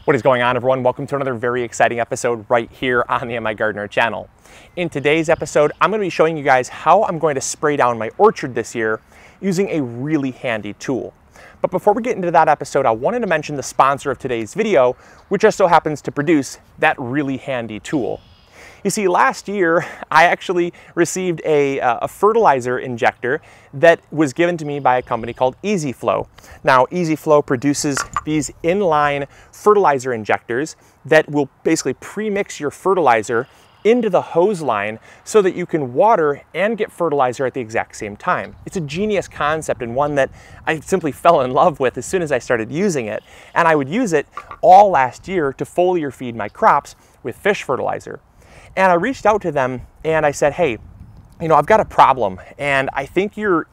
What is going on, everyone? Welcome to another very exciting episode right here on the MIgardener channel. In today's episode, I'm going to be showing you guys how I'm going to spray down my orchard this year using a really handy tool. But before we get into that episode, I wanted to mention the sponsor of today's video, which just so happens to produce that really handy tool. You see, last year, I actually received a fertilizer injector that was given to me by a company called EasyFlow. Now, EasyFlow produces these inline fertilizer injectors that will basically pre-mix your fertilizer into the hose line so that you can water and get fertilizer at the exact same time. It's a genius concept and one that I simply fell in love with as soon as I started using it. And I would use it all last year to foliar feed my crops with fish fertilizer. And I reached out to them and I said, hey, you know, I've got a problem and I think your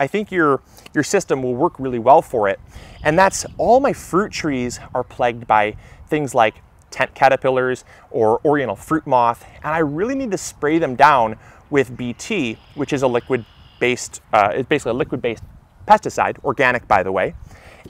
system will work really well for it. And that's all my fruit trees are plagued by things like tent caterpillars or oriental fruit moth. And I really need to spray them down with BT, which is a liquid-based, it's basically a liquid-based pesticide, organic by the way.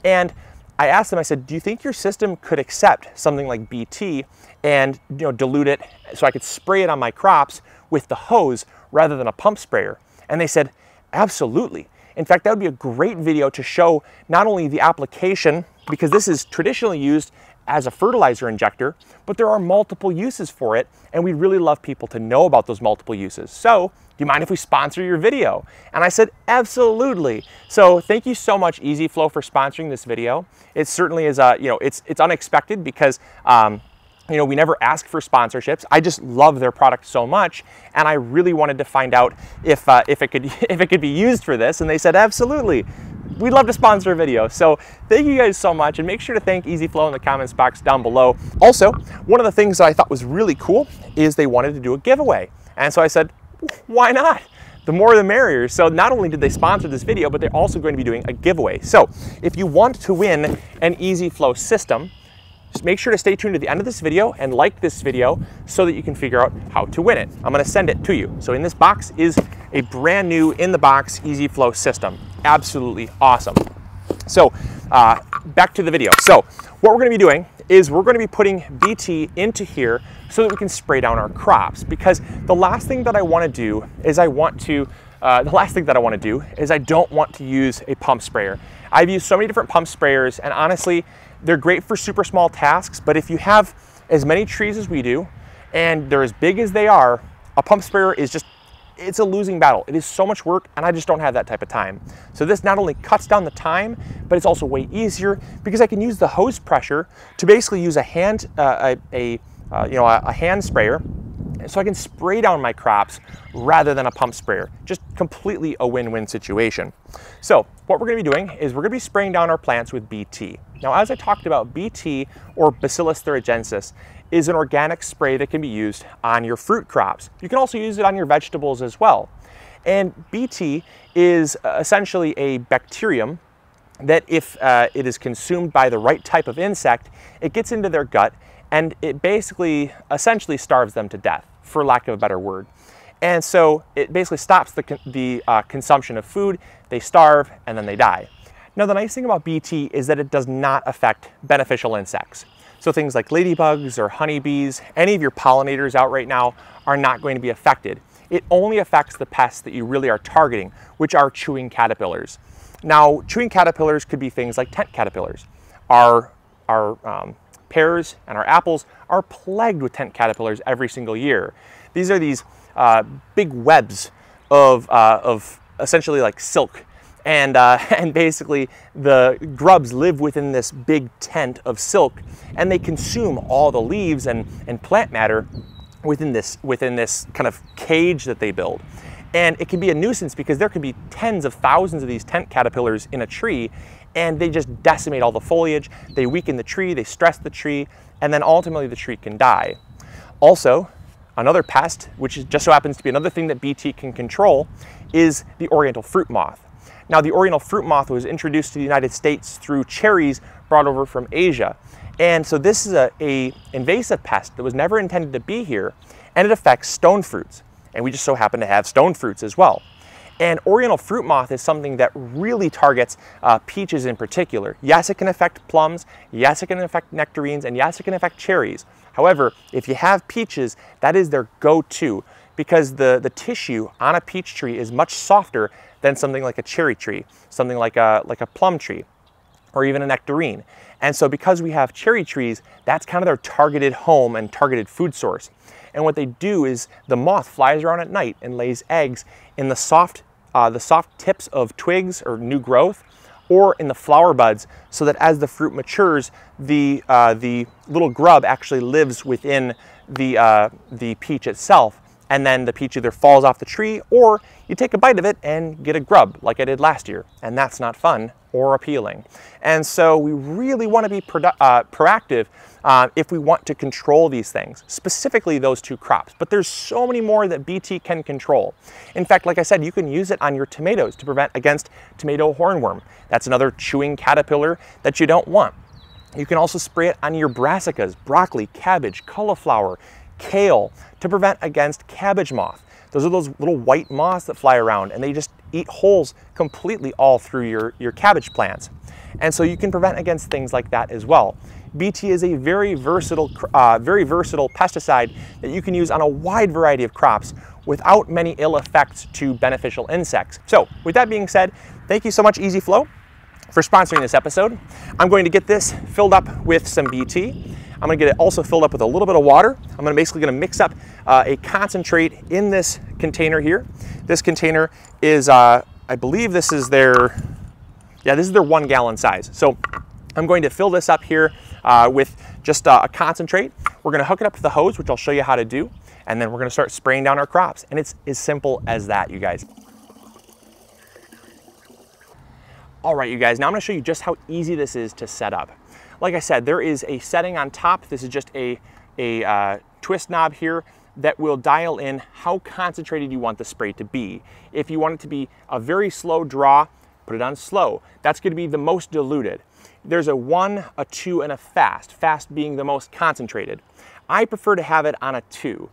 And I asked them, I said, do you think your system could accept something like BT and dilute it so I could spray it on my crops with the hose rather than a pump sprayer? And they said, absolutely. In fact, that would be a great video to show not only the application, because this is traditionally used as a fertilizer injector, but there are multiple uses for it, and we'd really love people to know about those multiple uses. So, do you mind if we sponsor your video? And I said, absolutely. So thank you so much, EasyFlow, for sponsoring this video. It certainly is, it's unexpected because, we never ask for sponsorships. I just love their product so much, and I really wanted to find out if it could be used for this, and they said, absolutely. We'd love to sponsor a video. So thank you guys so much, and make sure to thank EasyFlow in the comments box down below. Also, one of the things that I thought was really cool is they wanted to do a giveaway. And so I said, why not? The more the merrier. So not only did they sponsor this video, but they're also going to be doing a giveaway. So if you want to win an EasyFlow system, just make sure to stay tuned to the end of this video and like this video so that you can figure out how to win it. I'm going to send it to you. So in this box is a brand new in the box EasyFlow system. Absolutely awesome. So back to the video. So what we're going to be doing is we're going to be putting BT into here so that we can spray down our crops, because the last thing that I want to do is I don't want to use a pump sprayer. I've used so many different pump sprayers, and honestly, they're great for super small tasks, but if you have as many trees as we do and they're as big as they are, a pump sprayer is just, it's a losing battle. It is so much work, and I just don't have that type of time. So this not only cuts down the time, but it's also way easier because I can use the hose pressure to basically use a hand sprayer, so I can spray down my crops rather than a pump sprayer. Just completely a win-win situation. So what we're going to be doing is we're going to be spraying down our plants with BT. Now, as I talked about, BT, or Bacillus thuringiensis, is an organic spray that can be used on your fruit crops. You can also use it on your vegetables as well. And BT is essentially a bacterium that, if it is consumed by the right type of insect, it gets into their gut and it basically essentially starves them to death, for lack of a better word. And so it basically stops the consumption of food, they starve, and then they die. Now, the nice thing about BT is that it does not affect beneficial insects. So things like ladybugs or honeybees, any of your pollinators out right now are not going to be affected. It only affects the pests that you really are targeting, which are chewing caterpillars. Now, chewing caterpillars could be things like tent caterpillars. Our pears and our apples are plagued with tent caterpillars every single year. These are these big webs of essentially like silk. And basically the grubs live within this big tent of silk, and they consume all the leaves and plant matter within this kind of cage that they build. And it can be a nuisance because there could be tens of thousands of these tent caterpillars in a tree, and they just decimate all the foliage, they weaken the tree, they stress the tree, and then ultimately the tree can die. Also, another pest, which just so happens to be another thing that BT can control, is the oriental fruit moth. Now, the oriental fruit moth was introduced to the United States through cherries brought over from Asia. And so this is a invasive pest that was never intended to be here, and it affects stone fruits. And we just so happen to have stone fruits as well. And oriental fruit moth is something that really targets peaches in particular. Yes, it can affect plums, yes, it can affect nectarines, and yes, it can affect cherries. However, if you have peaches, that is their go-to, because the tissue on a peach tree is much softer than something like a cherry tree, something like a plum tree, or even a nectarine. And so because we have cherry trees, that's kind of their targeted home and targeted food source. And what they do is the moth flies around at night and lays eggs in the soft tips of twigs or new growth, or in the flower buds, so that as the fruit matures, the little grub actually lives within the peach itself, and then the peach either falls off the tree, or you take a bite of it and get a grub like I did last year, and that's not fun or appealing. And so we really want to be proactive if we want to control these things, specifically those two crops. But there's so many more that BT can control. In fact, like I said, you can use it on your tomatoes to prevent against tomato hornworm. That's another chewing caterpillar that you don't want. You can also spray it on your brassicas, broccoli, cabbage, cauliflower, kale, to prevent against cabbage moth. Those are those little white moths that fly around, and they just eat holes completely all through your cabbage plants. And so you can prevent against things like that as well. BT is a very versatile pesticide that you can use on a wide variety of crops without many ill effects to beneficial insects. So with that being said, thank you so much EasyFlow for sponsoring this episode. I'm going to get this filled up with some BT. I'm going to get it also filled up with a little bit of water. I'm basically going to mix up a concentrate in this container here. This container is, I believe this is their 1 gallon size. So I'm going to fill this up here with just a concentrate. We're going to hook it up to the hose, which I'll show you how to do, and then we're going to start spraying down our crops. And it's as simple as that, you guys. All right, you guys, now I'm going to show you just how easy this is to set up. Like I said, there is a setting on top. This is just a twist knob here that will dial in how concentrated you want the spray to be. If you want it to be a very slow draw, put it on slow. That's going to be the most diluted. There's a 1, a 2, and a fast, fast being the most concentrated. I prefer to have it on a 2.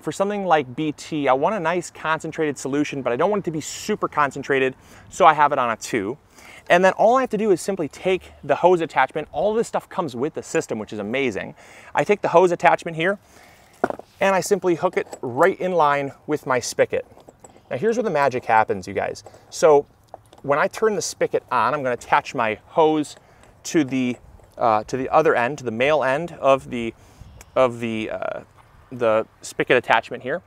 For something like BT, I want a nice concentrated solution, but I don't want it to be super concentrated, so I have it on a 2. And then all I have to do is simply take the hose attachment. All of this stuff comes with the system, which is amazing. I take the hose attachment here, and I simply hook it right in line with my spigot. Now here's where the magic happens, you guys. So when I turn the spigot on, I'm going to attach my hose to the other end, to the male end of the spigot attachment here.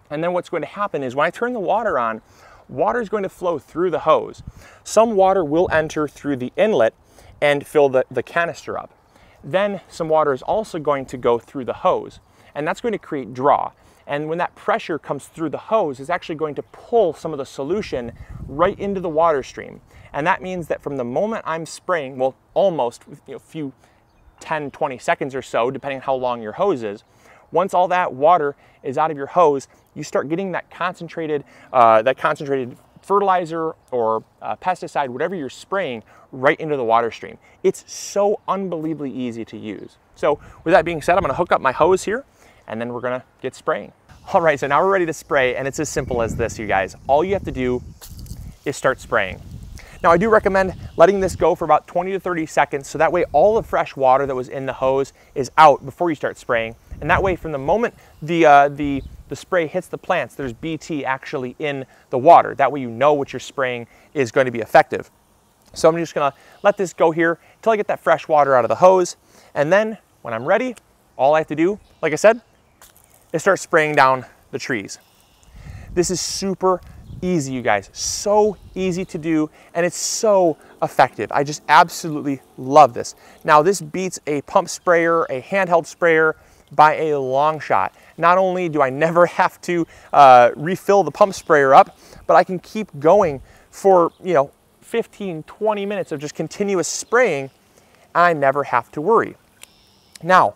And then what's going to happen is when I turn the water on, water is going to flow through the hose. Some water will enter through the inlet and fill the canister up. Then some water is also going to go through the hose, and that's going to create draw. And when that pressure comes through the hose, it's actually going to pull some of the solution right into the water stream. And that means that from the moment I'm spraying, well, almost a few 10, 20 seconds or so, depending on how long your hose is, once all that water is out of your hose, you start getting that concentrated fertilizer or pesticide, whatever you're spraying, right into the water stream. It's so unbelievably easy to use. So with that being said, I'm going to hook up my hose here, and then we're going to get spraying. All right, so now we're ready to spray, and it's as simple as this, you guys. All you have to do is start spraying. Now, I do recommend letting this go for about 20 to 30 seconds, so that way all the fresh water that was in the hose is out before you start spraying. And that way, from the moment the spray hits the plants, there's BT actually in the water. That way you know what you're spraying is going to be effective. So I'm just going to let this go here until I get that fresh water out of the hose. And then when I'm ready, all I have to do, like I said, is start spraying down the trees. This is super easy, you guys. So easy to do, and it's so effective. I just absolutely love this. Now, this beats a pump sprayer, a handheld sprayer, by a long shot. Not only do I never have to refill the pump sprayer up, but I can keep going for 15, 20 minutes of just continuous spraying. I never have to worry. Now,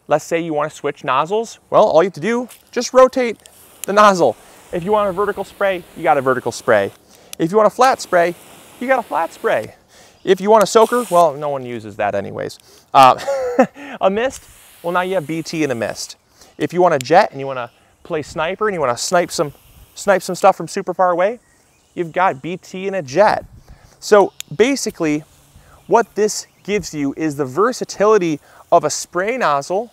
let's say you want to switch nozzles. Well, all you have to do, just rotate the nozzle. If you want a vertical spray, you got a vertical spray. If you want a flat spray, you got a flat spray. If you want a soaker, well, no one uses that anyways. A mist, well, now you have BT in a mist. If you want a jet and you want to play sniper and you want to snipe some stuff from super far away, you've got BT and a jet. So basically, what this gives you is the versatility of a spray nozzle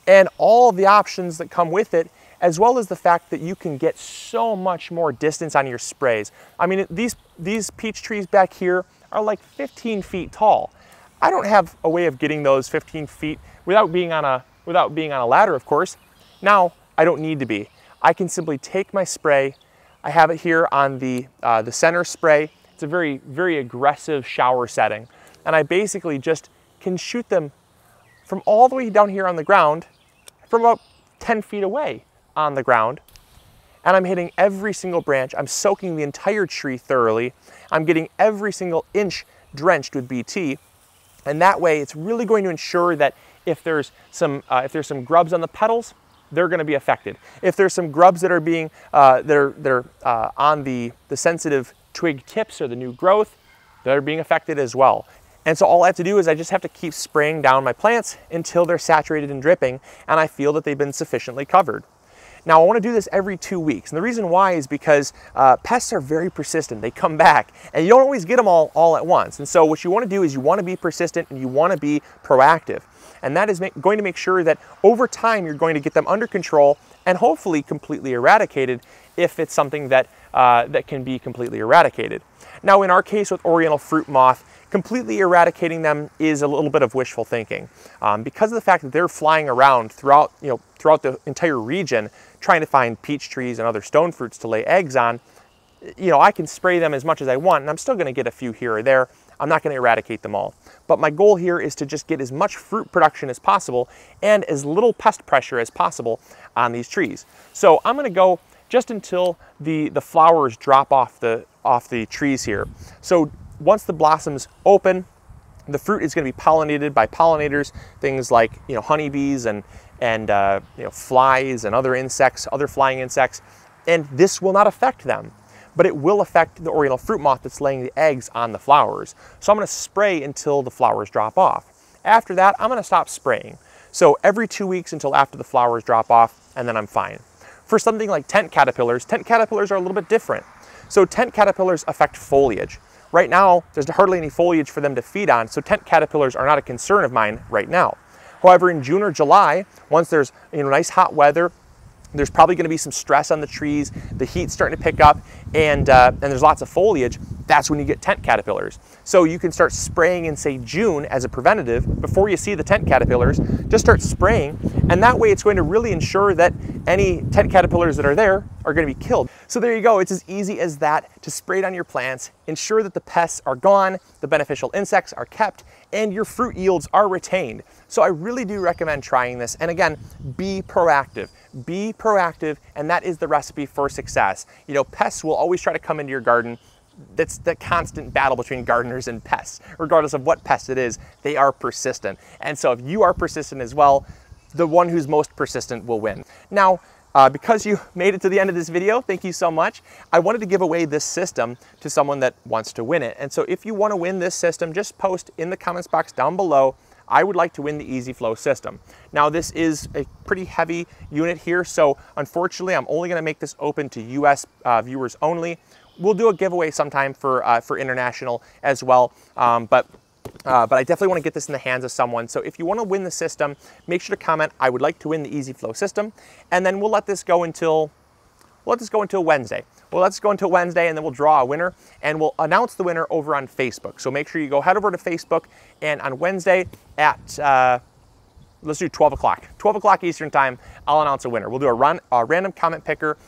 and all the options that come with it, as well as the fact that you can get so much more distance on your sprays. I mean, these peach trees back here are like 15 feet tall. I don't have a way of getting those 15 feet without being on a ladder, of course. Now, I don't need to be. I can simply take my spray. I have it here on the center spray. It's a very, very aggressive shower setting. And I basically just can shoot them from all the way down here on the ground from about 10 feet away on the ground. And I'm hitting every single branch. I'm soaking the entire tree thoroughly. I'm getting every single inch drenched with BT. And that way, it's really going to ensure that if there's some grubs on the petals, they're going to be affected. If there's some grubs that are being on the sensitive twig tips or the new growth, they're being affected as well. And so all I have to do is I just have to keep spraying down my plants until they're saturated and dripping, and I feel that they've been sufficiently covered. Now I want to do this every 2 weeks, and the reason why is because pests are very persistent. They come back, and you don't always get them all at once. And so what you want to do is you want to be persistent and you want to be proactive. And that is going to make sure that over time you're going to get them under control and hopefully completely eradicated if it's something that, that can be completely eradicated. Now in our case with Oriental fruit moth, completely eradicating them is a little bit of wishful thinking. Because of the fact that they're flying around throughout the entire region trying to find peach trees and other stone fruits to lay eggs on, I can spray them as much as I want and I'm still going to get a few here or there. I'm not going to eradicate them all. But my goal here is to just get as much fruit production as possible and as little pest pressure as possible on these trees. So I'm going to go just until the flowers drop off the trees here. So once the blossoms open, the fruit is going to be pollinated by pollinators, things like honeybees and flies and other insects, other flying insects, and this will not affect them. But it will affect the Oriental fruit moth that's laying the eggs on the flowers. So I'm going to spray until the flowers drop off. After that, I'm going to stop spraying. So every 2 weeks until after the flowers drop off, and then I'm fine. For something like tent caterpillars are a little bit different. So tent caterpillars affect foliage. Right now, there's hardly any foliage for them to feed on, so tent caterpillars are not a concern of mine right now. However, in June or July, once there's nice hot weather, there's probably going to be some stress on the trees, the heat's starting to pick up, and there's lots of foliage. That's when you get tent caterpillars. So you can start spraying in, say, June as a preventative before you see the tent caterpillars. Just start spraying, and that way it's going to really ensure that any tent caterpillars that are there are going to be killed. So there you go. It's as easy as that to spray it on your plants, ensure that the pests are gone, the beneficial insects are kept, and your fruit yields are retained. So I really do recommend trying this. And again, be proactive. Be proactive, and that is the recipe for success. Pests will always try to come into your garden. That's the constant battle between gardeners and pests. Regardless of what pest it is, they are persistent. And so if you are persistent as well, the one who's most persistent will win. Now, because you made it to the end of this video, thank you so much. I wanted to give away this system to someone that wants to win it. And so if you want to win this system, just post in the comments box down below, I would like to win the Easy Flow system. Now this is a pretty heavy unit here, so unfortunately I'm only going to make this open to US viewers only. We'll do a giveaway sometime for international as well, but I definitely want to get this in the hands of someone. So if you want to win the system, make sure to comment, I would like to win the Easy Flow system, and then we'll let this go until Wednesday. Well, let's go until Wednesday, and then we'll draw a winner, and we'll announce the winner over on Facebook. So make sure you head over to Facebook, and on Wednesday at, let's do 12 o'clock. 12 o'clock Eastern time, I'll announce a winner. We'll do a random comment picker,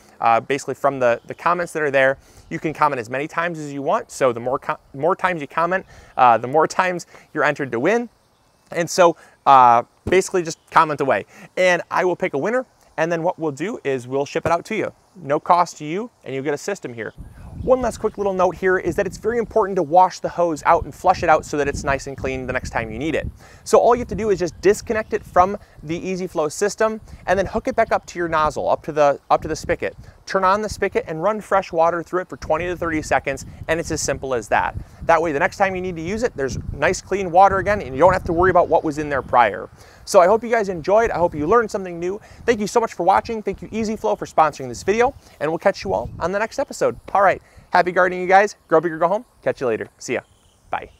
basically from the comments that are there. You can comment as many times as you want, so the more times you comment, the more times you're entered to win. And so basically just comment away, and I will pick a winner, and then what we'll do is we'll ship it out to you. No cost to you, and you'll get a system here. One last quick little note here is that it's very important to wash the hose out and flush it out so that it's nice and clean the next time you need it. So all you have to do is just disconnect it from the Easy Flow system and then hook it back up to your nozzle, up to the spigot. Turn on the spigot and run fresh water through it for 20 to 30 seconds, and it's as simple as that. That way the next time you need to use it, there's nice clean water again, and you don't have to worry about what was in there prior. So I hope you guys enjoyed. I hope you learned something new. Thank you so much for watching. Thank you Easy Flow for sponsoring this video, and we'll catch you all on the next episode. All right, Happy gardening, you guys. Grow big or go home. Catch you later. See ya. Bye.